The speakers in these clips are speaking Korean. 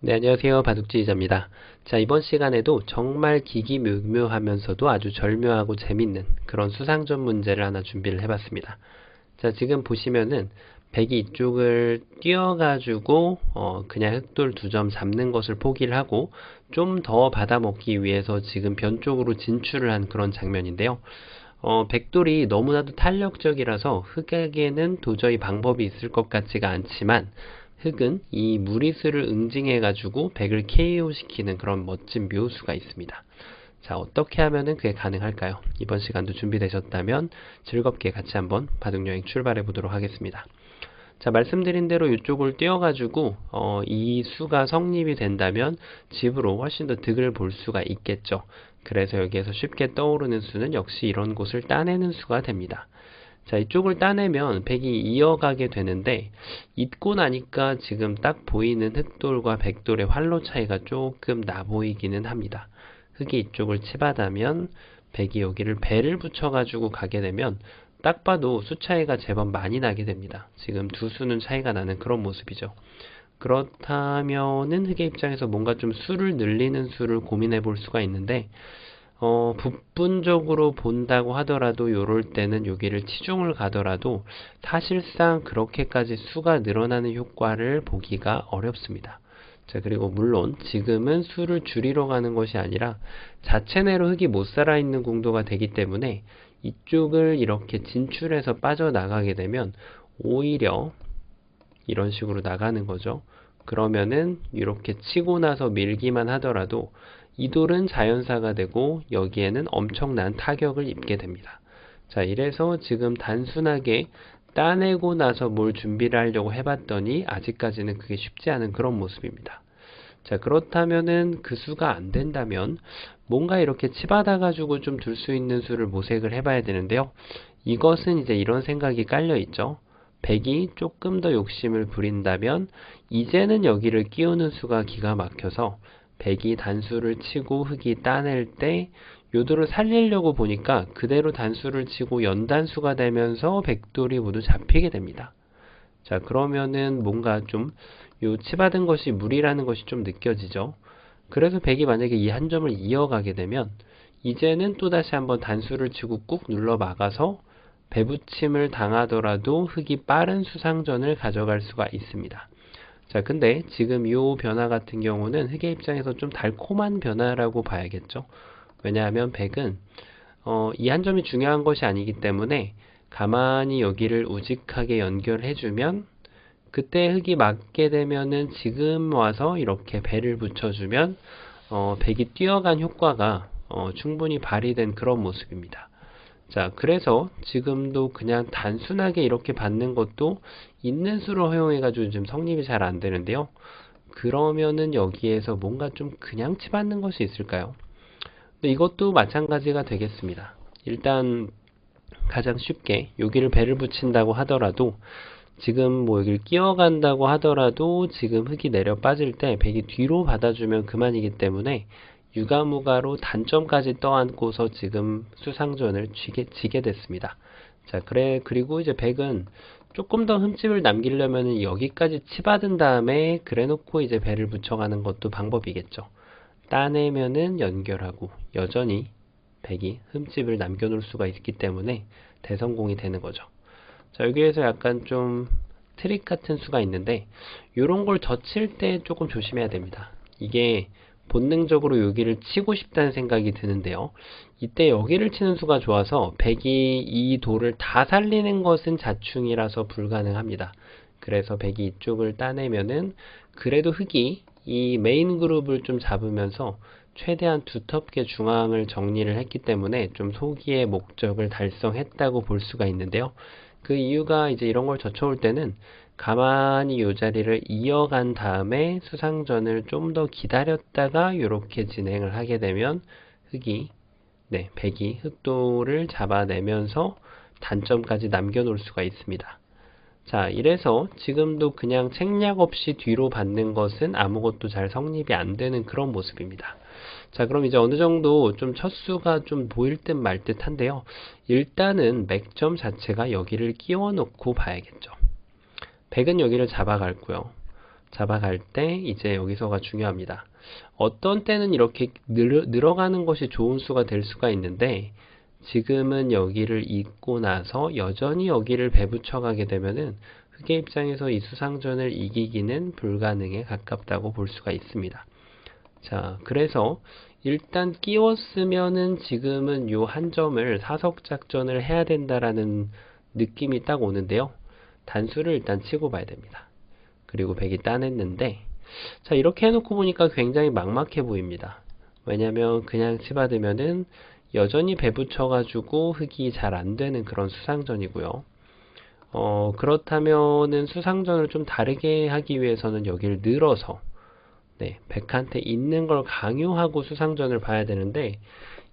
네, 안녕하세요. 바둑지휘자입니다. 자, 이번 시간에도 정말 기기묘묘하면서도 아주 절묘하고 재밌는 그런 수상전 문제를 하나 준비를 해봤습니다. 자, 지금 보시면은 백이 이쪽을 띄어가지고 그냥 흑돌 2점 잡는 것을 포기를 하고 좀 더 받아먹기 위해서 지금 변 쪽으로 진출을 한 그런 장면인데요. 백돌이 너무나도 탄력적이라서 흑에게는 도저히 방법이 있을 것 같지가 않지만 흑은 이 무리수를 응징해가지고 백을 KO시키는 그런 멋진 묘수가 있습니다. 자, 어떻게 하면은 그게 가능할까요? 이번 시간도 준비되셨다면 즐겁게 같이 한번 바둑여행 출발해 보도록 하겠습니다. 자, 말씀드린 대로 이쪽을 띄워가지고 이 수가 성립이 된다면 집으로 훨씬 더 득을 볼 수가 있겠죠. 그래서 여기에서 쉽게 떠오르는 수는 역시 이런 곳을 따내는 수가 됩니다. 자, 이쪽을 따내면 백이 이어가게 되는데 잊고 나니까 지금 딱 보이는 흑돌과 백돌의 활로 차이가 조금 나 보이기는 합니다. 흑이 이쪽을 치받으면 백이 여기를 배를 붙여가지고 가게 되면 딱 봐도 수 차이가 제법 많이 나게 됩니다. 지금 두 수는 차이가 나는 그런 모습이죠. 그렇다면은 흑의 입장에서 뭔가 좀 수를 늘리는 수를 고민해 볼 수가 있는데 부분적으로 본다고 하더라도 요럴 때는 여기를 치중을 가더라도 사실상 그렇게까지 수가 늘어나는 효과를 보기가 어렵습니다. 자, 그리고 물론 지금은 수를 줄이러 가는 것이 아니라 자체 내로 흑이 못 살아있는 공도가 되기 때문에 이쪽을 이렇게 진출해서 빠져나가게 되면 오히려 이런 식으로 나가는 거죠. 그러면은 이렇게 치고 나서 밀기만 하더라도 이 돌은 자연사가 되고 여기에는 엄청난 타격을 입게 됩니다. 자, 이래서 지금 단순하게 따내고 나서 뭘 준비를 하려고 해봤더니 아직까지는 그게 쉽지 않은 그런 모습입니다. 자, 그렇다면은 그 수가 안 된다면 뭔가 이렇게 치받아 가지고 좀 둘 수 있는 수를 모색을 해봐야 되는데요. 이것은 이제 이런 생각이 깔려 있죠. 백이 조금 더 욕심을 부린다면 이제는 여기를 끼우는 수가 기가 막혀서 백이 단수를 치고 흑이 따낼 때 요도를 살리려고 보니까 그대로 단수를 치고 연단수가 되면서 백돌이 모두 잡히게 됩니다. 자, 그러면은 뭔가 좀 요 치받은 것이 무리라는 것이 좀 느껴지죠. 그래서 백이 만약에 이 한 점을 이어가게 되면 이제는 또다시 한번 단수를 치고 꾹 눌러 막아서 배붙임을 당하더라도 흑이 빠른 수상전을 가져갈 수가 있습니다. 자, 근데 지금 이 변화 같은 경우는 흑의 입장에서 좀 달콤한 변화라고 봐야겠죠. 왜냐하면 백은 이 한 점이 중요한 것이 아니기 때문에 가만히 여기를 우직하게 연결해주면 그때 흑이 맞게 되면은 지금 와서 이렇게 배를 붙여주면 백이 뛰어간 효과가 충분히 발휘된 그런 모습입니다. 자, 그래서 지금도 그냥 단순하게 이렇게 받는 것도 있는 수로 허용해가지고 지금 성립이 잘 안 되는데요. 그러면은 여기에서 뭔가 좀 그냥 치받는 것이 있을까요? 근데 이것도 마찬가지가 되겠습니다. 일단 가장 쉽게 여기를 배를 붙인다고 하더라도 지금 뭐 여기를 끼어간다고 하더라도 지금 흙이 내려 빠질 때 백이 뒤로 받아주면 그만이기 때문에 유가무가로 단점까지 떠안고서 지금 수상전을 지게 됐습니다. 자, 그리고 이제 백은 조금 더 흠집을 남기려면 여기까지 치받은 다음에 그래 놓고 이제 배를 붙여가는 것도 방법이겠죠. 따내면은 연결하고 여전히 백이 흠집을 남겨놓을 수가 있기 때문에 대성공이 되는 거죠. 자, 여기에서 약간 좀 트릭 같은 수가 있는데 이런 걸 젖힐 때 조금 조심해야 됩니다. 이게 본능적으로 여기를 치고 싶다는 생각이 드는데요. 이때 여기를 치는 수가 좋아서 백이 이 돌을 다 살리는 것은 자충이라서 불가능합니다. 그래서 백이 이쪽을 따내면은 그래도 흑이 이 메인 그룹을 좀 잡으면서 최대한 두텁게 중앙을 정리를 했기 때문에 좀 소기의 목적을 달성했다고 볼 수가 있는데요. 그 이유가 이제 이런 걸 젖혀올 때는 가만히 이 자리를 이어간 다음에 수상전을 좀 더 기다렸다가 이렇게 진행을 하게 되면 백이 흑돌을 잡아내면서 단점까지 남겨놓을 수가 있습니다. 자, 이래서 지금도 그냥 책략 없이 뒤로 받는 것은 아무것도 잘 성립이 안 되는 그런 모습입니다. 자, 그럼 이제 어느 정도 좀 첫 수가 좀 보일 듯 말 듯 한데요. 일단은 맥점 자체가 여기를 끼워 놓고 봐야겠죠. 백은 여기를 잡아갈고요. 잡아갈 때 이제 여기서가 중요합니다. 어떤 때는 이렇게 늘어가는 것이 좋은 수가 될 수가 있는데 지금은 여기를 잇고 나서 여전히 여기를 배붙여 가게 되면은 흑의 입장에서 이 수상전을 이기기는 불가능에 가깝다고 볼 수가 있습니다. 자, 그래서 일단 끼웠으면은 지금은 요 한 점을 사석 작전을 해야 된다라는 느낌이 딱 오는데요. 단수를 일단 치고 봐야 됩니다. 그리고 백이 따냈는데, 자, 이렇게 해놓고 보니까 굉장히 막막해 보입니다. 왜냐면 그냥 치받으면은 여전히 배붙여가지고 흑이 잘 안 되는 그런 수상전이고요. 그렇다면은 수상전을 좀 다르게 하기 위해서는 여기를 늘어서 백한테 있는 걸 강요하고 수상전을 봐야 되는데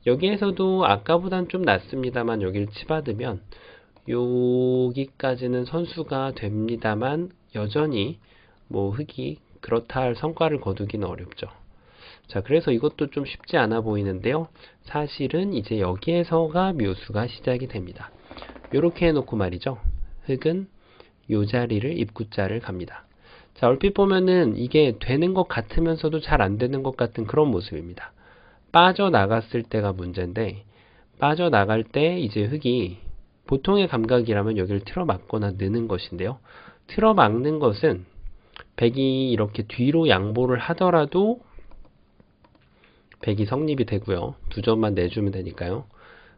여기에서도 아까보단 좀 낫습니다만 여기를 치받으면 여기까지는 선수가 됩니다만 여전히 뭐 흑이 그렇다 할 성과를 거두기는 어렵죠. 자, 그래서 이것도 좀 쉽지 않아 보이는데요. 사실은 이제 여기에서가 묘수가 시작이 됩니다. 요렇게 해놓고 말이죠. 흑은 요 자리를 입구자를 갑니다. 자, 얼핏 보면은 이게 되는 것 같으면서도 잘 안 되는 것 같은 그런 모습입니다. 빠져나갔을 때가 문제인데 빠져나갈 때 이제 흑이 보통의 감각이라면 여기를 틀어막거나 느는 것인데요. 틀어막는 것은 백이 이렇게 뒤로 양보를 하더라도 백이 성립이 되고요. 두 점만 내주면 되니까요.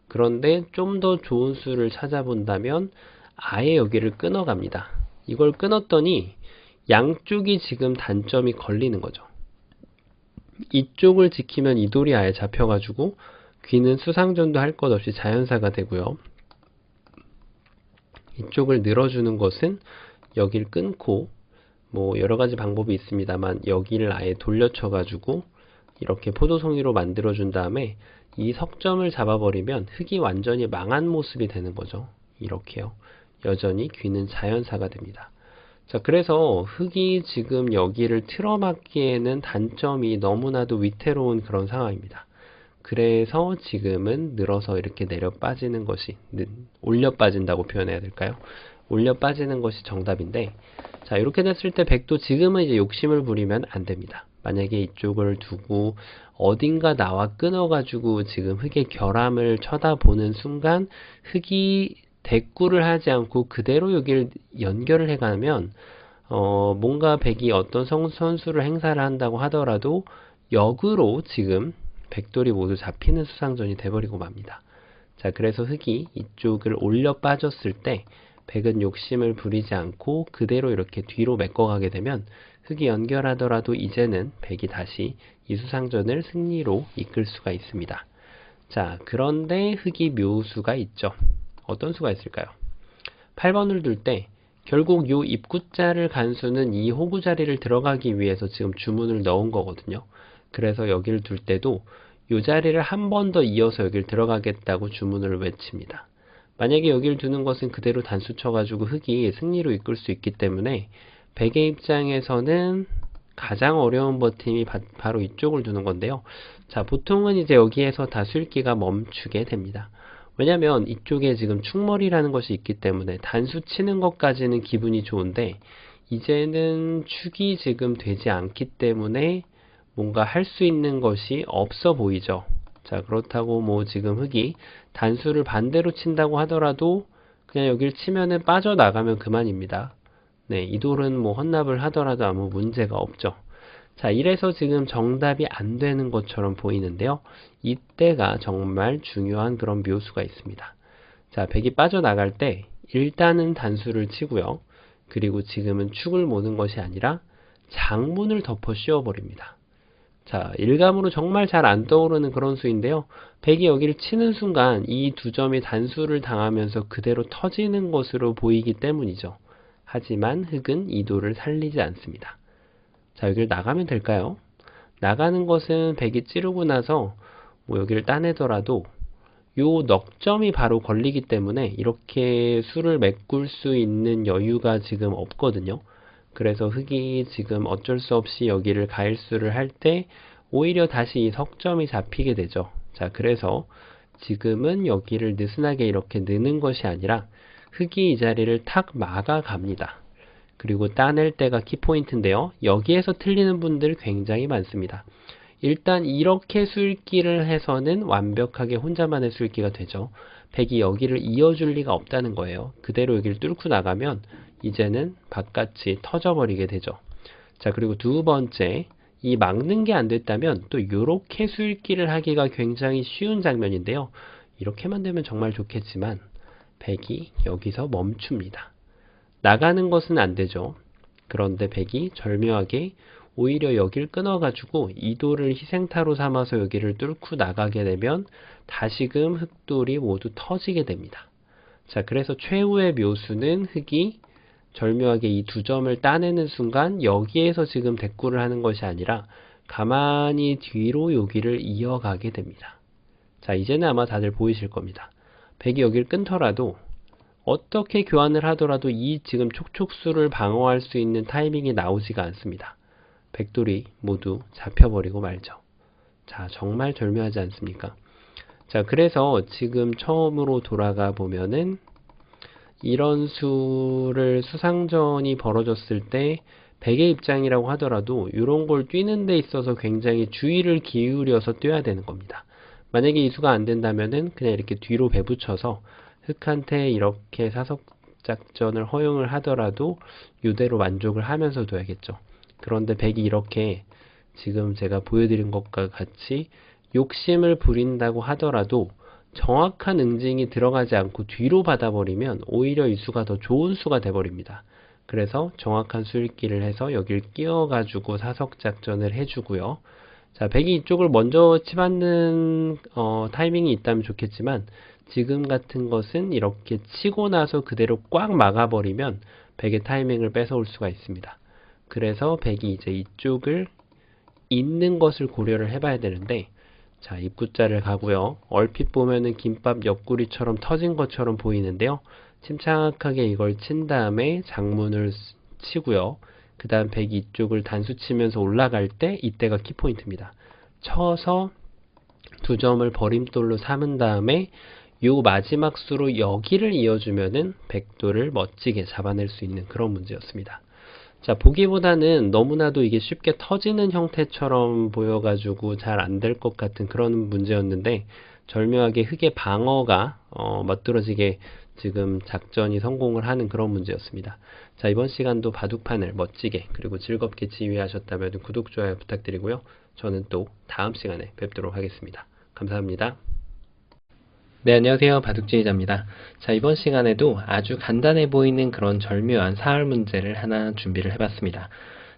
그런데 좀 더 좋은 수를 찾아본다면 아예 여기를 끊어갑니다. 이걸 끊었더니 양쪽이 지금 단점이 걸리는 거죠. 이쪽을 지키면 이 돌이 아예 잡혀가지고 귀는 수상전도 할 것 없이 자연사가 되고요. 이쪽을 늘어주는 것은 여기를 끊고 뭐 여러가지 방법이 있습니다만 여기를 아예 돌려쳐가지고 이렇게 포도송이로 만들어준 다음에 이 석점을 잡아버리면 흑이 완전히 망한 모습이 되는 거죠. 이렇게요. 여전히 귀는 자연사가 됩니다. 자, 그래서 흑이 지금 여기를 틀어막기에는 단점이 너무나도 위태로운 그런 상황입니다. 그래서 지금은 늘어서 이렇게 내려 빠지는 것이 올려 빠진다고 표현해야 될까요? 올려 빠지는 것이 정답인데, 자, 이렇게 됐을 때 백도 지금은 이제 욕심을 부리면 안 됩니다. 만약에 이쪽을 두고 어딘가 나와 끊어가지고 지금 흑의 결함을 쳐다보는 순간 흑이 대꾸를 하지 않고 그대로 여기를 연결을 해가면 뭔가 백이 어떤 선수를 행사를 한다고 하더라도 역으로 지금 백돌이 모두 잡히는 수상전이 돼버리고 맙니다. 자, 그래서 흑이 이쪽을 올려 빠졌을 때 백은 욕심을 부리지 않고 그대로 이렇게 뒤로 메꿔가게 되면 흑이 연결하더라도 이제는 백이 다시 이 수상전을 승리로 이끌 수가 있습니다. 자, 그런데 흑이 묘수가 있죠. 어떤 수가 있을까요? 8번을 둘 때 결국 요 입구자를 간 수는 이 호구 자리를 들어가기 위해서 지금 주문을 넣은 거거든요. 그래서 여기를 둘 때도 요 자리를 한 번 더 이어서 여기를 들어가겠다고 주문을 외칩니다. 만약에 여기를 두는 것은 그대로 단수 쳐가지고 흑이 승리로 이끌 수 있기 때문에 백의 입장에서는 가장 어려운 버팀이 바로 이쪽을 두는 건데요. 자, 보통은 이제 여기에서 다수읽기가 멈추게 됩니다. 왜냐면 이쪽에 지금 축머리라는 것이 있기 때문에 단수 치는 것까지는 기분이 좋은데 이제는 축이 지금 되지 않기 때문에 뭔가 할 수 있는 것이 없어 보이죠. 자, 그렇다고 뭐 지금 흑이 단수를 반대로 친다고 하더라도 그냥 여기를 치면은 빠져나가면 그만입니다. 네, 이 돌은 뭐 헌납을 하더라도 아무 문제가 없죠. 자, 이래서 지금 정답이 안 되는 것처럼 보이는데요. 이때가 정말 중요한 그런 묘수가 있습니다. 자, 백이 빠져나갈 때 일단은 단수를 치고요. 그리고 지금은 축을 모는 것이 아니라 장문을 덮어 씌워버립니다. 자, 일감으로 정말 잘 안 떠오르는 그런 수인데요. 백이 여기를 치는 순간 이 두 점이 단수를 당하면서 그대로 터지는 것으로 보이기 때문이죠. 하지만 흑은 이 돌을 살리지 않습니다. 자, 여기를 나가면 될까요? 나가는 것은 백이 찌르고 나서 뭐 여기를 따내더라도 요 넉점이 바로 걸리기 때문에 이렇게 수를 메꿀 수 있는 여유가 지금 없거든요. 그래서 흑이 지금 어쩔 수 없이 여기를 가일수를 할 때 오히려 다시 이 석점이 잡히게 되죠. 자, 그래서 지금은 여기를 느슨하게 이렇게 느는 것이 아니라 흑이 이 자리를 탁 막아 갑니다. 그리고 따낼 때가 키포인트인데요. 여기에서 틀리는 분들 굉장히 많습니다. 일단 이렇게 수읽기를 해서는 완벽하게 혼자만의 수읽기가 되죠. 100이 여기를 이어줄 리가 없다는 거예요. 그대로 여기를 뚫고 나가면 이제는 바깥이 터져버리게 되죠. 자, 그리고 두 번째, 이 막는 게 안 됐다면 또 이렇게 수읽기를 하기가 굉장히 쉬운 장면인데요. 이렇게만 되면 정말 좋겠지만 100이 여기서 멈춥니다. 나가는 것은 안 되죠. 그런데 100이 절묘하게 오히려 여길 끊어가지고 이도를 희생타로 삼아서 여기를 뚫고 나가게 되면 다시금 흑돌이 모두 터지게 됩니다. 자, 그래서 최후의 묘수는 흑이 절묘하게 이 두 점을 따내는 순간 여기에서 지금 대꾸를 하는 것이 아니라 가만히 뒤로 여기를 이어가게 됩니다. 자, 이제는 아마 다들 보이실 겁니다. 100이 여기를 끊더라도 어떻게 교환을 하더라도 이 지금 촉촉수를 방어할 수 있는 타이밍이 나오지가 않습니다. 백돌이 모두 잡혀버리고 말죠. 자, 정말 절묘하지 않습니까? 자, 그래서 지금 처음으로 돌아가 보면은 이런 수를 수상전이 벌어졌을 때 100의 입장이라고 하더라도 이런 걸 뛰는 데 있어서 굉장히 주의를 기울여서 뛰어야 되는 겁니다. 만약에 이 수가 안 된다면은 그냥 이렇게 뒤로 배붙여서 흑한테 이렇게 사석작전을 허용을 하더라도 이대로 만족을 하면서 둬야겠죠. 그런데 100이 이렇게 지금 제가 보여드린 것과 같이 욕심을 부린다고 하더라도 정확한 응징이 들어가지 않고 뒤로 받아버리면 오히려 이 수가 더 좋은 수가 돼버립니다. 그래서 정확한 수읽기를 해서 여길 끼워가지고 사석작전을 해주고요. 자, 100이 이쪽을 먼저 치받는 타이밍이 있다면 좋겠지만 지금 같은 것은 이렇게 치고 나서 그대로 꽉 막아버리면 100의 타이밍을 뺏어올 수가 있습니다. 그래서 100이 이제 이쪽을 있는 것을 고려를 해봐야 되는데, 자, 입구자를 가고요. 얼핏 보면은 김밥 옆구리처럼 터진 것처럼 보이는데요. 침착하게 이걸 친 다음에 장문을 치고요. 그 다음 100이 이쪽을 단수 치면서 올라갈 때 이때가 키포인트입니다. 쳐서 두 점을 버림돌로 삼은 다음에 요 마지막 수로 여기를 이어주면은 백도를 멋지게 잡아낼 수 있는 그런 문제였습니다. 자, 보기보다는 너무나도 이게 쉽게 터지는 형태처럼 보여가지고 잘 안 될 것 같은 그런 문제였는데 절묘하게 흑의 방어가 멋들어지게 지금 작전이 성공을 하는 그런 문제였습니다. 자, 이번 시간도 바둑판을 멋지게 그리고 즐겁게 지휘하셨다면 구독, 좋아요 부탁드리고요. 저는 또 다음 시간에 뵙도록 하겠습니다. 감사합니다. 네, 안녕하세요. 바둑지휘자입니다. 자, 이번 시간에도 아주 간단해 보이는 그런 절묘한 사활 문제를 하나 준비를 해봤습니다.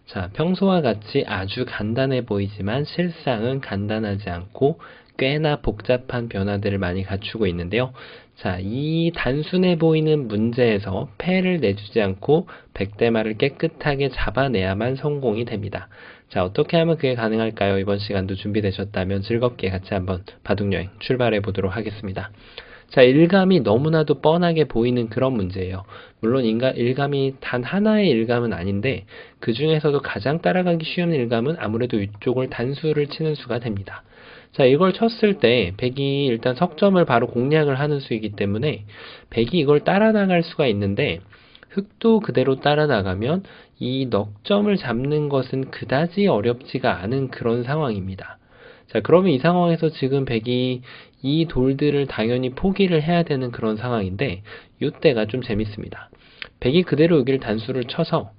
자, 평소와 같이 아주 간단해 보이지만 실상은 간단하지 않고 꽤나 복잡한 변화들을 많이 갖추고 있는데요. 자, 이 단순해 보이는 문제에서 패를 내주지 않고 백대마를 깨끗하게 잡아내야만 성공이 됩니다. 자, 어떻게 하면 그게 가능할까요? 이번 시간도 준비되셨다면 즐겁게 같이 한번 바둑여행 출발해 보도록 하겠습니다. 자, 일감이 너무나도 뻔하게 보이는 그런 문제예요. 물론 일감이 단 하나의 일감은 아닌데 그 중에서도 가장 따라가기 쉬운 일감은 아무래도 이쪽을 단수를 치는 수가 됩니다. 자, 이걸 쳤을 때 100이 일단 석점을 바로 공략을 하는 수이기 때문에 100이 이걸 따라 나갈 수가 있는데 흑도 그대로 따라 나가면 이 넉점을 잡는 것은 그다지 어렵지가 않은 그런 상황입니다. 자, 그러면 이 상황에서 지금 100이 이 돌들을 당연히 포기를 해야 되는 그런 상황인데 이때가 좀 재밌습니다. 100이 그대로 여기를 단수를 쳐서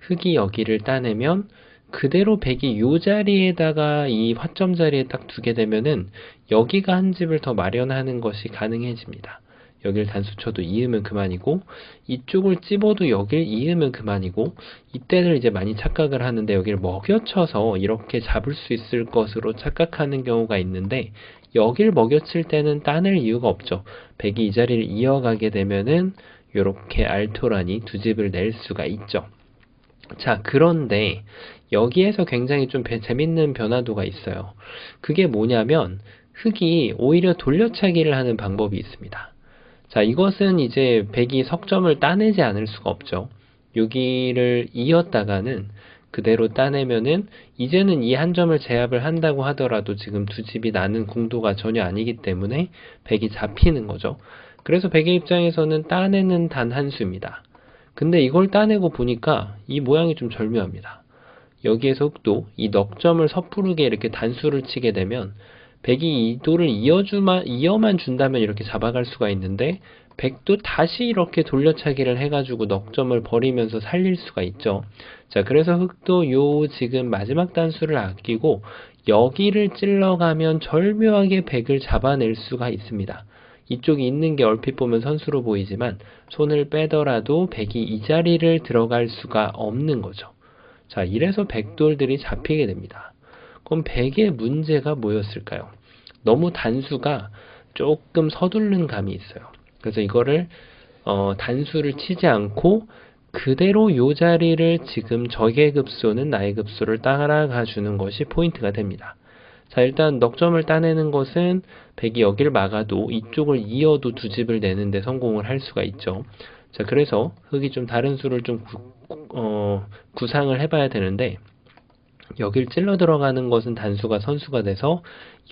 흑이 여기를 따내면 그대로 100이 이 자리에다가 이 화점 자리에 딱 두게 되면은 여기가 한 집을 더 마련하는 것이 가능해집니다. 여길 단수 쳐도 이으면 그만이고 이쪽을 찝어도 여길 이으면 그만이고 이때를 이제 많이 착각을 하는데 여기를 먹여쳐서 이렇게 잡을 수 있을 것으로 착각하는 경우가 있는데 여길 먹여칠 때는 따낼 이유가 없죠. 100이 이 자리를 이어가게 되면은 이렇게 알토란이 두 집을 낼 수가 있죠. 자, 그런데 여기에서 굉장히 좀 재밌는 변화도가 있어요. 그게 뭐냐면 흑이 오히려 돌려차기를 하는 방법이 있습니다. 자, 이것은 이제 100이 석점을 따내지 않을 수가 없죠. 여기를 이었다가는 그대로 따내면은 이제는 이 한 점을 제압을 한다고 하더라도 지금 두 집이 나는 공도가 전혀 아니기 때문에 100이 잡히는 거죠. 그래서 100의 입장에서는 따내는 단 한 수입니다. 근데 이걸 따내고 보니까 이 모양이 좀 절묘합니다. 여기에서 흑도 이 넉점을 섣부르게 이렇게 단수를 치게 되면 백이 이 도를 이어만 준다면 이렇게 잡아갈 수가 있는데 백도 다시 이렇게 돌려차기를 해가지고 넉점을 버리면서 살릴 수가 있죠. 자, 그래서 흑도 요 지금 마지막 단수를 아끼고 여기를 찔러가면 절묘하게 백을 잡아낼 수가 있습니다. 이쪽이 있는 게 얼핏 보면 선수로 보이지만 손을 빼더라도 백이 이 자리를 들어갈 수가 없는 거죠. 자, 이래서 백돌들이 잡히게 됩니다. 그럼 백의 문제가 뭐였을까요? 너무 단수가 조금 서두르는 감이 있어요. 그래서 이거를 단수를 치지 않고 그대로 요 자리를 지금 적의 급소는 나의 급소를 따라가 주는 것이 포인트가 됩니다. 자, 일단 넉점을 따내는 것은 백이 여기를 막아도 이쪽을 이어도 두 집을 내는데 성공을 할 수가 있죠. 자, 그래서 흑이 좀 다른 수를 좀 구상을 해봐야 되는데 여길 찔러 들어가는 것은 단수가 선수가 돼서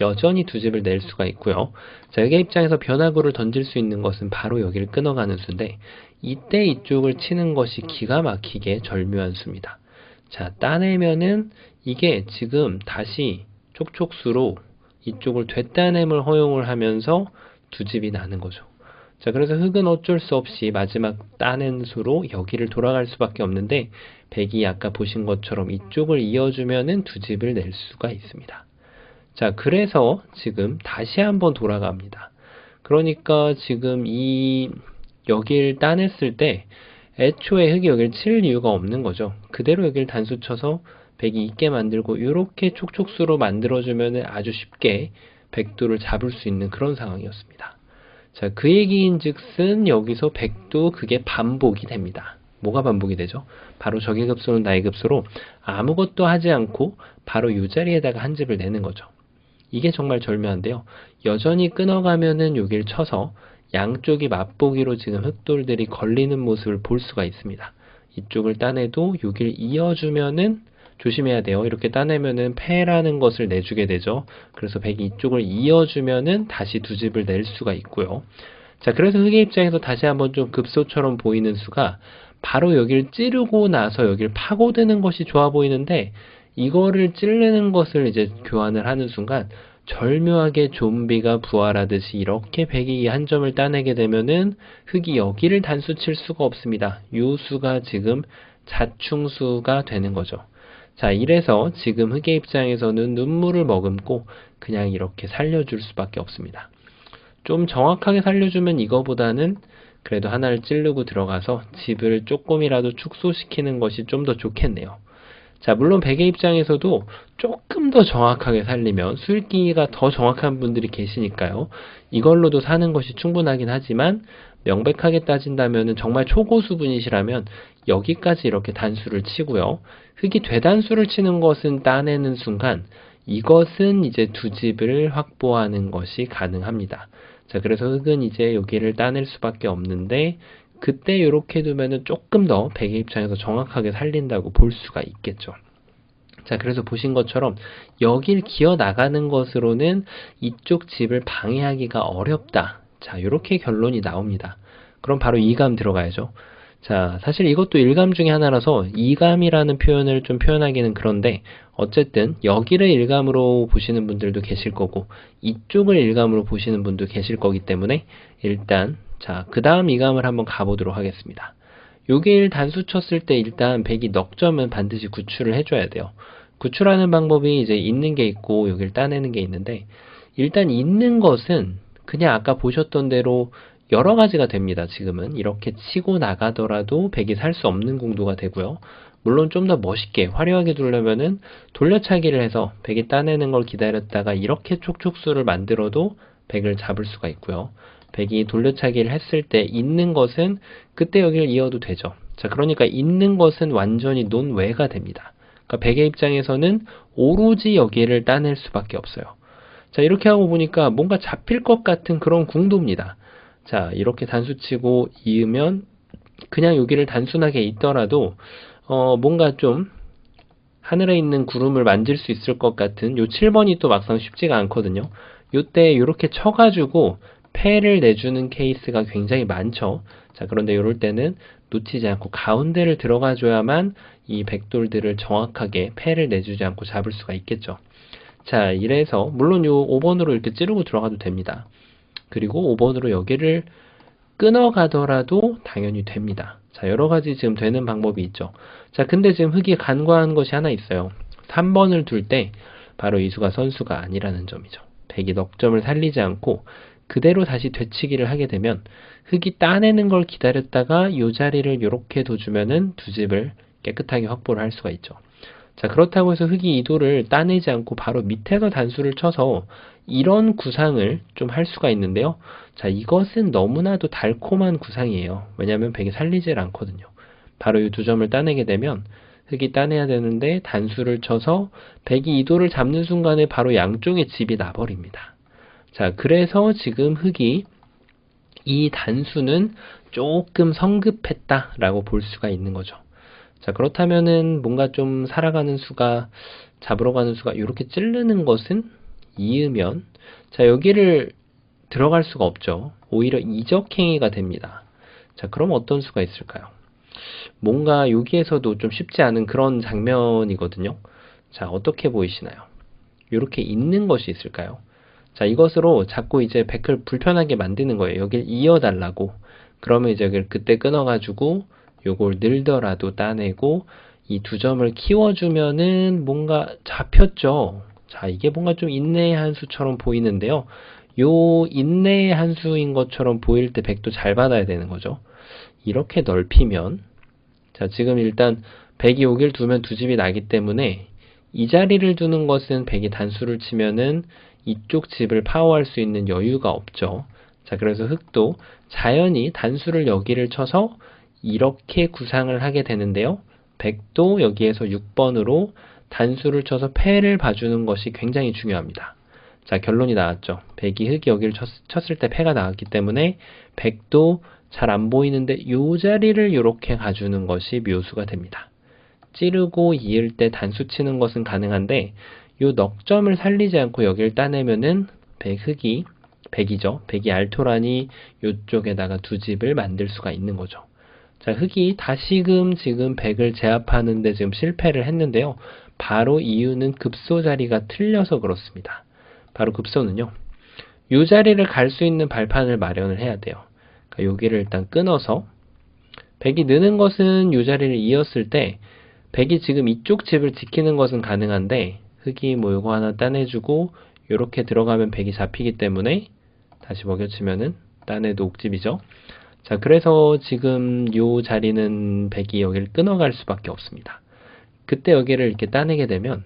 여전히 두 집을 낼 수가 있고요. 자, 여기 입장에서 변화구를 던질 수 있는 것은 바로 여기를 끊어가는 수인데 이때 이쪽을 치는 것이 기가 막히게 절묘한 수입니다. 자, 따내면은 이게 지금 다시 촉촉수로 이쪽을 되따냄을 허용을 하면서 두 집이 나는 거죠. 자, 그래서 흑은 어쩔 수 없이 마지막 따낸 수로 여기를 돌아갈 수밖에 없는데 백이 아까 보신 것처럼 이쪽을 이어주면은 두 집을 낼 수가 있습니다. 자, 그래서 지금 다시 한번 돌아갑니다. 그러니까 지금 여길 따냈을 때 애초에 흑이 여길 칠 이유가 없는 거죠. 그대로 여길 단수 쳐서 백이 있게 만들고 이렇게 촉촉수로 만들어주면 아주 쉽게 백도를 잡을 수 있는 그런 상황이었습니다. 자, 그 얘기인 즉슨 여기서 백도 그게 반복이 됩니다. 뭐가 반복이 되죠? 바로 적의 급소는 나의 급소로 아무것도 하지 않고 바로 이 자리에다가 한 집을 내는 거죠. 이게 정말 절묘한데요. 여전히 끊어가면은 여길 쳐서 양쪽이 맛보기로 지금 흑돌들이 걸리는 모습을 볼 수가 있습니다. 이쪽을 따내도 여길 이어주면은 조심해야 돼요. 이렇게 따내면은 패라는 것을 내주게 되죠. 그래서 백이 이쪽을 이어주면은 다시 두 집을 낼 수가 있고요. 자, 그래서 흑의 입장에서 다시 한번 좀 급소처럼 보이는 수가 바로 여기를 찌르고 나서 여기를 파고드는 것이 좋아 보이는데 이거를 찌르는 것을 이제 교환을 하는 순간 절묘하게 좀비가 부활하듯이 이렇게 백이 한 점을 따내게 되면은 흑이 여기를 단수 칠 수가 없습니다. 요 수가 지금 자충수가 되는 거죠. 자, 이래서 지금 흑의 입장에서는 눈물을 머금고 그냥 이렇게 살려줄 수밖에 없습니다. 좀 정확하게 살려주면 이거보다는 그래도 하나를 찌르고 들어가서 집을 조금이라도 축소시키는 것이 좀 더 좋겠네요. 자, 물론 백의 입장에서도 조금 더 정확하게 살리면 수익기가 더 정확한 분들이 계시니까요. 이걸로도 사는 것이 충분하긴 하지만 명백하게 따진다면 정말 초고수 분이시라면 여기까지 이렇게 단수를 치고요. 흑이 되단수를 치는 것은 따내는 순간 이것은 이제 두 집을 확보하는 것이 가능합니다. 자, 그래서 흑은 이제 여기를 따낼 수밖에 없는데 그때 이렇게 두면은 조금 더 백의 입장에서 정확하게 살린다고 볼 수가 있겠죠. 자, 그래서 보신 것처럼 여길 기어 나가는 것으로는 이쪽 집을 방해하기가 어렵다. 자, 이렇게 결론이 나옵니다. 그럼 바로 이감 들어가야죠. 자, 사실 이것도 일감 중에 하나라서 이감이라는 표현을 좀 표현하기는 그런데 어쨌든 여기를 일감으로 보시는 분들도 계실 거고 이쪽을 일감으로 보시는 분도 계실 거기 때문에 일단 자, 그 다음 이감을 한번 가보도록 하겠습니다. 여길 단수 쳤을 때 일단 백이 넉점은 반드시 구출을 해줘야 돼요. 구출하는 방법이 이제 있는 게 있고 여기를 따내는 게 있는데 일단 있는 것은 그냥 아까 보셨던 대로 여러 가지가 됩니다. 지금은 이렇게 치고 나가더라도 백이 살 수 없는 공도가 되고요. 물론 좀 더 멋있게 화려하게 두려면은 돌려차기를 해서 백이 따내는 걸 기다렸다가 이렇게 촉촉수를 만들어도 백을 잡을 수가 있고요. 백이 돌려차기를 했을 때 있는 것은 그때 여기를 이어도 되죠. 자, 그러니까 있는 것은 완전히 논외가 됩니다. 그러니까 백의 입장에서는 오로지 여기를 따낼 수밖에 없어요. 자, 이렇게 하고 보니까 뭔가 잡힐 것 같은 그런 궁도입니다. 자, 이렇게 단수치고 이으면 그냥 여기를 단순하게 있더라도 뭔가 좀 하늘에 있는 구름을 만질 수 있을 것 같은 요 7번이 또 막상 쉽지가 않거든요. 요때 이렇게 쳐가지고 패를 내주는 케이스가 굉장히 많죠. 자, 그런데 이럴 때는 놓치지 않고 가운데를 들어가 줘야만 이 백돌들을 정확하게 패를 내주지 않고 잡을 수가 있겠죠. 자, 이래서 물론 요 5번으로 이렇게 찌르고 들어가도 됩니다. 그리고 5번으로 여기를 끊어가더라도 당연히 됩니다. 자, 여러 가지 지금 되는 방법이 있죠. 자, 근데 지금 흙이 간과한 것이 하나 있어요. 3번을 둘 때 바로 이 수가 선수가 아니라는 점이죠. 백이 넉점을 살리지 않고 그대로 다시 되치기를 하게 되면 흙이 따내는 걸 기다렸다가 이 자리를 이렇게 둬주면은 두 집을 깨끗하게 확보를 할 수가 있죠. 자, 그렇다고 해서 흙이 이 돌을 따내지 않고 바로 밑에서 단수를 쳐서 이런 구상을 좀 할 수가 있는데요. 자, 이것은 너무나도 달콤한 구상이에요. 왜냐하면 백이 살리질 않거든요. 바로 이 두 점을 따내게 되면 흙이 따내야 되는데 단수를 쳐서 백이 이 돌을 잡는 순간에 바로 양쪽에 집이 나버립니다. 자, 그래서 지금 흙이 이 단수는 조금 성급했다라고 볼 수가 있는 거죠. 자, 그렇다면은 뭔가 좀 살아가는 수가, 잡으러 가는 수가 이렇게 찌르는 것은 이으면, 자, 여기를 들어갈 수가 없죠. 오히려 이적행위가 됩니다. 자, 그럼 어떤 수가 있을까요? 뭔가 여기에서도 좀 쉽지 않은 그런 장면이거든요. 자, 어떻게 보이시나요? 이렇게 있는 것이 있을까요? 자, 이것으로 자꾸 이제 백을 불편하게 만드는 거예요. 여길 이어달라고. 그러면 이제 여기를 그때 끊어가지고 요걸 늘더라도 따내고 이 두 점을 키워주면은 뭔가 잡혔죠. 자, 이게 뭔가 좀 인내의 한 수처럼 보이는데요. 요 인내의 한 수인 것처럼 보일 때 백도 잘 받아야 되는 거죠. 이렇게 넓히면, 자, 지금 일단 백이 여길 두면 두 집이 나기 때문에 이 자리를 두는 것은 백이 단수를 치면은 이쪽 집을 파워할 수 있는 여유가 없죠. 자, 그래서 흙도 자연히 단수를 여기를 쳐서 이렇게 구상을 하게 되는데요. 백도 여기에서 6번으로 단수를 쳐서 패를 봐주는 것이 굉장히 중요합니다. 자, 결론이 나왔죠. 백이 흙이 여기를 쳤을 때 패가 나왔기 때문에 백도 잘 안 보이는데 이 자리를 이렇게 가주는 것이 묘수가 됩니다. 찌르고 이을 때 단수 치는 것은 가능한데 요 넉점을 살리지 않고 여기를 따내면은 백이 알토란이 요쪽에다가 두 집을 만들 수가 있는 거죠. 자, 흙이 다시금 지금 백을 제압하는데 지금 실패를 했는데요. 바로 이유는 급소 자리가 틀려서 그렇습니다. 바로 급소는요, 요 자리를 갈 수 있는 발판을 마련을 해야 돼요. 그러니까 여기를 일단 끊어서 백이 느는 것은 요 자리를 이었을 때 백이 지금 이쪽 집을 지키는 것은 가능한데 흙이 뭐 요거 하나 따내주고 요렇게 들어가면 백이 잡히기 때문에 다시 먹여치면은 따내도 옥집이죠. 자, 그래서 지금 요 자리는 백이 여기를 끊어갈 수밖에 없습니다. 그때 여기를 이렇게 따내게 되면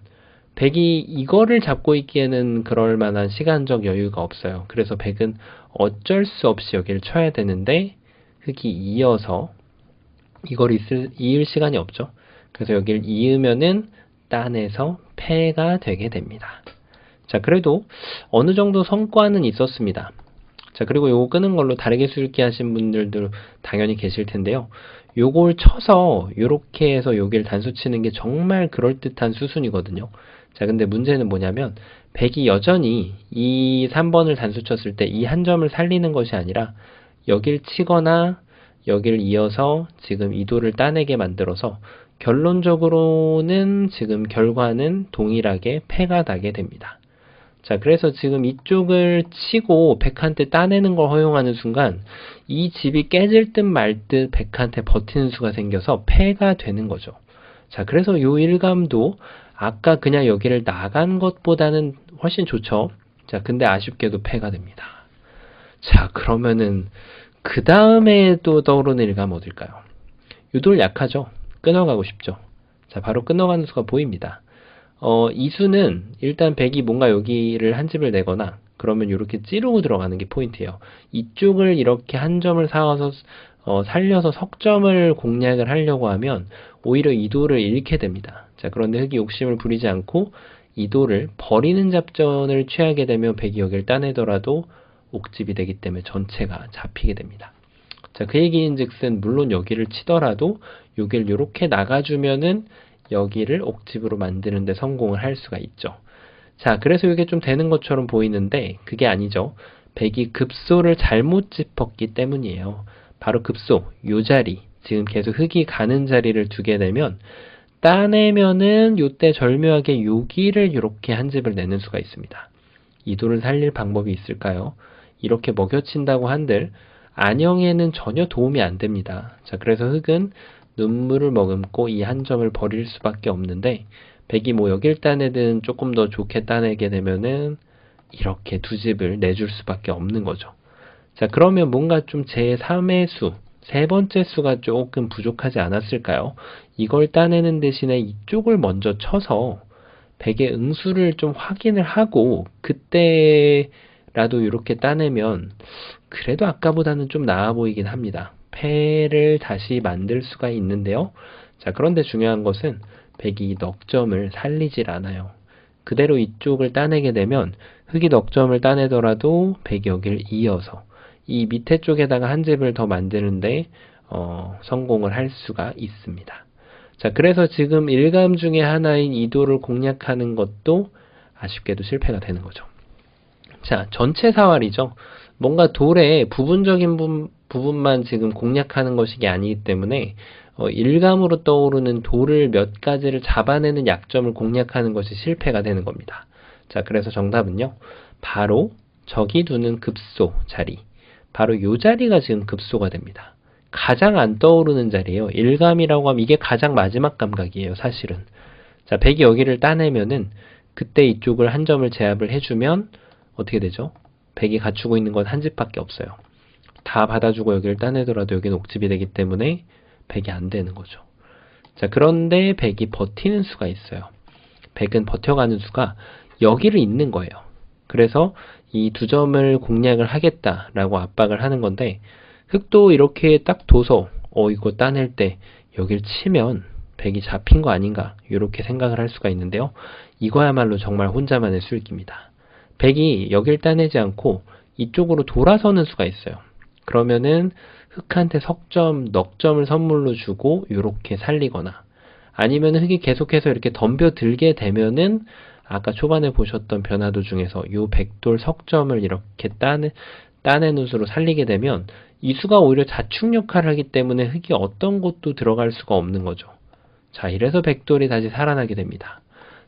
백이 이거를 잡고 있기에는 그럴 만한 시간적 여유가 없어요. 그래서 백은 어쩔 수 없이 여기를 쳐야 되는데 흙이 이어서 이걸 이을 시간이 없죠. 그래서 여기를 이으면은 따내서 패가 되게 됩니다. 자, 그래도 어느 정도 성과는 있었습니다. 자, 그리고 요거 끄는 걸로 다르게 수읽기 하신 분들도 당연히 계실 텐데요. 요걸 쳐서 요렇게 해서 여기를 단수 치는 게 정말 그럴듯한 수순이거든요. 자, 근데 문제는 뭐냐면 백이 여전히 이 3번을 단수 쳤을 때 이 한 점을 살리는 것이 아니라 여길 치거나 여길 이어서 지금 이 돌을 따내게 만들어서 결론적으로는 지금 결과는 동일하게 패가 나게 됩니다. 자, 그래서 지금 이쪽을 치고 백한테 따내는 걸 허용하는 순간 이 집이 깨질 듯 말 듯 백한테 버티는 수가 생겨서 패가 되는 거죠. 자, 그래서 요 일감도 아까 그냥 여기를 나간 것보다는 훨씬 좋죠. 자, 근데 아쉽게도 패가 됩니다. 자, 그러면은 그 다음에 또 떠오르는 일감 어딜까요? 요 돌 약하죠. 끊어가고 싶죠. 자, 바로 끊어가는 수가 보입니다. 이 수는 일단 백이 뭔가 여기를 한 집을 내거나 그러면 이렇게 찌르고 들어가는 게 포인트예요. 이쪽을 이렇게 한 점을 사와서 살려서 석점을 공략을 하려고 하면 오히려 이 돌을 잃게 됩니다. 자, 그런데 흙이 욕심을 부리지 않고 이 돌을 버리는 작전을 취하게 되면 백이 여기를 따내더라도 옥집이 되기 때문에 전체가 잡히게 됩니다. 자, 그 얘기인즉슨 물론 여기를 치더라도 여기를 이렇게 나가주면은 여기를 옥집으로 만드는 데 성공을 할 수가 있죠. 자, 그래서 이게 좀 되는 것처럼 보이는데 그게 아니죠. 백이 급소를 잘못 짚었기 때문이에요. 바로 급소, 요 자리, 지금 계속 흙이 가는 자리를 두게 되면 따내면은 요때 절묘하게 여기를 이렇게 한 집을 내는 수가 있습니다. 이도를 살릴 방법이 있을까요? 이렇게 먹여친다고 한들 안형에는 전혀 도움이 안 됩니다. 자, 그래서 흙은 눈물을 머금고 이 한 점을 버릴 수밖에 없는데 백이 뭐 여길 따내든 조금 더 좋게 따내게 되면은 이렇게 두 집을 내줄 수밖에 없는 거죠. 자, 그러면 뭔가 좀 제3의 수, 세 번째 수가 조금 부족하지 않았을까요? 이걸 따내는 대신에 이쪽을 먼저 쳐서 백의 응수를 좀 확인을 하고 그때라도 이렇게 따내면 그래도 아까보다는 좀 나아 보이긴 합니다. 패를 다시 만들 수가 있는데요. 자, 그런데 중요한 것은 백이 넉점을 살리질 않아요. 그대로 이쪽을 따내게 되면 흙이 넉점을 따내더라도 백이 여기를 이어서 이 밑에 쪽에다가 한 집을 더 만드는데 성공을 할 수가 있습니다. 자, 그래서 지금 일감 중에 하나인 이도를 공략하는 것도 아쉽게도 실패가 되는 거죠. 자, 전체 사활이죠. 뭔가 돌의 부분적인 부분만 지금 공략하는 것이 아니기 때문에 일감으로 떠오르는 돌을 몇 가지를 잡아내는 약점을 공략하는 것이 실패가 되는 겁니다. 자, 그래서 정답은요. 바로 저기 두는 급소 자리. 바로 이 자리가 지금 급소가 됩니다. 가장 안 떠오르는 자리예요. 일감이라고 하면 이게 가장 마지막 감각이에요, 사실은. 자, 백이 여기를 따내면은 그때 이쪽을 한 점을 제압을 해주면 어떻게 되죠? 백이 갖추고 있는 건 한 집밖에 없어요. 다 받아주고 여기를 따내더라도 여기는 옥집이 되기 때문에 백이 안 되는 거죠. 자, 그런데 백이 버티는 수가 있어요. 백은 버텨가는 수가 여기를 잇는 거예요. 그래서 이 두 점을 공략을 하겠다라고 압박을 하는 건데 흙도 이렇게 딱 둬서 이거 따낼 때 여길 치면 백이 잡힌 거 아닌가 이렇게 생각을 할 수가 있는데요. 이거야말로 정말 혼자만의 술기입니다. 백이 여길 따내지 않고 이쪽으로 돌아서는 수가 있어요. 그러면은 흙한테 석점, 넉점을 선물로 주고 이렇게 살리거나 아니면 흙이 계속해서 이렇게 덤벼들게 되면은 아까 초반에 보셨던 변화도 중에서 요 백돌 석점을 이렇게 따내는 수로 살리게 되면 이 수가 오히려 자축 역할을 하기 때문에 흙이 어떤 곳도 들어갈 수가 없는 거죠. 자, 이래서 백돌이 다시 살아나게 됩니다.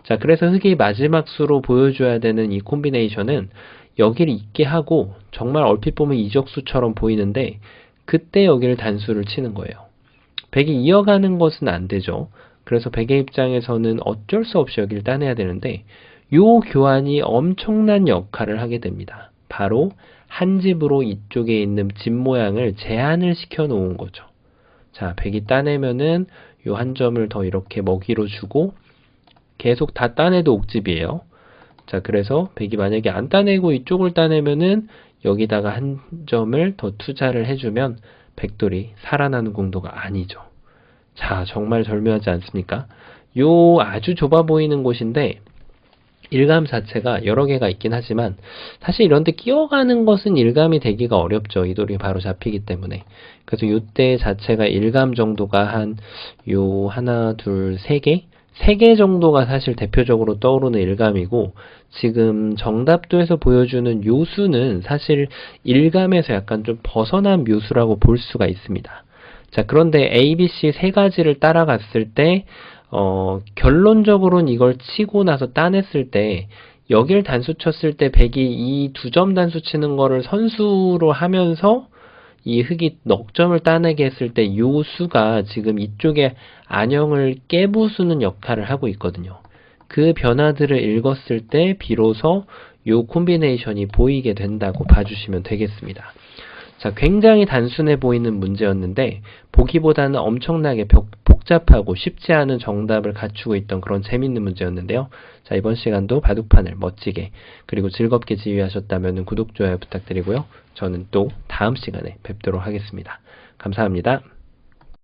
자, 그래서 흙이 마지막 수로 보여줘야 되는 이 콤비네이션은 여기를 있게 하고 정말 얼핏 보면 이적수처럼 보이는데 그때 여기를 단수를 치는 거예요. 백이 이어가는 것은 안 되죠. 그래서 백의 입장에서는 어쩔 수 없이 여기를 따내야 되는데 요 교환이 엄청난 역할을 하게 됩니다. 바로 한 집으로 이쪽에 있는 집 모양을 제한을 시켜 놓은 거죠. 자, 백이 따내면은 요 한 점을 더 이렇게 먹이로 주고 계속 다 따내도 옥집이에요. 자, 그래서 백이 만약에 안 따내고 이쪽을 따내면은 여기다가 한 점을 더 투자를 해주면 백돌이 살아나는 공도가 아니죠. 자, 정말 절묘하지 않습니까? 요 아주 좁아 보이는 곳인데 일감 자체가 여러 개가 있긴 하지만 사실 이런데 끼어가는 것은 일감이 되기가 어렵죠. 이 돌이 바로 잡히기 때문에. 그래서 요때 자체가 일감 정도가 한 요 하나, 둘, 세 개? 3개 정도가 사실 대표적으로 떠오르는 일감이고 지금 정답도에서 보여주는 묘수는 사실 일감에서 약간 좀 벗어난 묘수라고 볼 수가 있습니다. 자, 그런데 A, B, C 세 가지를 따라갔을 때 결론적으로는 이걸 치고 나서 따냈을 때 여길 단수 쳤을 때 백이 이 두 점 단수 치는 거를 선수로 하면서 이 흙이 넉점을 따내게 했을 때 요 수가 지금 이쪽에 안형을 깨부수는 역할을 하고 있거든요. 그 변화들을 읽었을 때 비로소 요 콤비네이션이 보이게 된다고 봐주시면 되겠습니다. 자, 굉장히 단순해 보이는 문제였는데 보기보다는 엄청나게 복잡하고 쉽지 않은 정답을 갖추고 있던 그런 재밌는 문제였는데요. 자, 이번 시간도 바둑판을 멋지게 그리고 즐겁게 지휘하셨다면 구독, 좋아요 부탁드리고요. 저는 또 다음 시간에 뵙도록 하겠습니다. 감사합니다.